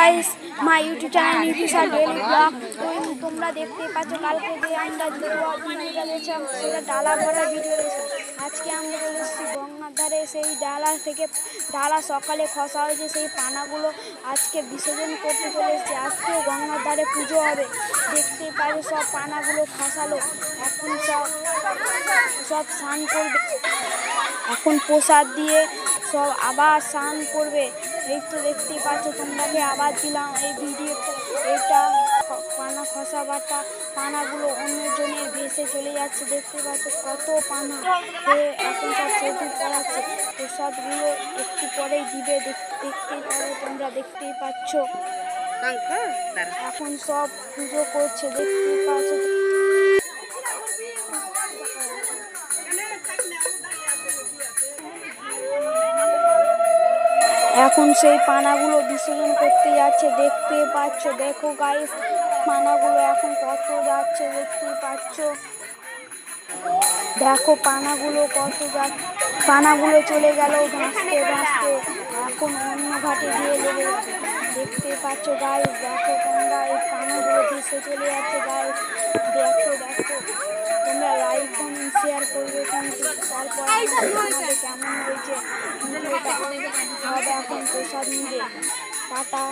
Guys, my YouTube channel Nifisa daily blog. তোমরা দেখতে পাচ্ছ কালকে যে আমরা ভিডিওটা দেখছিলাম সেটা ডালা ভরা ভিডিও দেখছিলাম। আজকে আমরা চলে এসেছি গঙ্গার ধারে। সেই ডালা থেকে ডালা সকালে খসা হয়েছে, সেই পানাগুলো আজকে বিসর্জন করতে চলে এসেছি। আজকেও গঙ্গার ধারে পুজো হবে। দেখতে পাচ্ছ সব পানাগুলো খসালো। এখন সব স্নান করবে, এখন প্রসাদ দিয়ে সব আবার স্নান করবে। এই তো দেখতেই পাচ্ছ, তোমরাকে আবার দিলাম এই ভিডিওটা। এটা পানা খসাবাটা পানাগুলো অন্যজনের ভেসে চলে যাচ্ছে। দেখতে পাচ্ছ কত পানা। এখন সব চৌধুরী করাচ্ছে। প্রসাদগুলো একটু পরেই দিবে, দেখতেই পারো, তোমরা দেখতেই পাচ্ছ। এখন সব পুজো করছে, দেখতেই পাচ্ছ। এখন সেই পানাগুলো বিসর্জন করতে যাচ্ছে, দেখতে পাচ্ছ। দেখো গাইস, পানাগুলো এখন কত যাচ্ছে, দেখতেই পাচ্ছ। দেখো পানাগুলো কত যাচ্ছে। পানাগুলো চলে গেল ভাসতে ভাসতে, এখন অন্য ঘাটে দিয়ে লেগে যাচ্ছে। দেখতে পাচ্ছ গাইস, দেখো তোমরা এই পানাগুলো ভেসে চলে যাচ্ছে গাইস। দেখো তোমরা লাইক কমেন্ট শেয়ার করবে কিন্তু। তারপর আমাদের কেমন হয়েছে ভিডিওটা। সব এখন প্রসাদ নিবে। টাটা।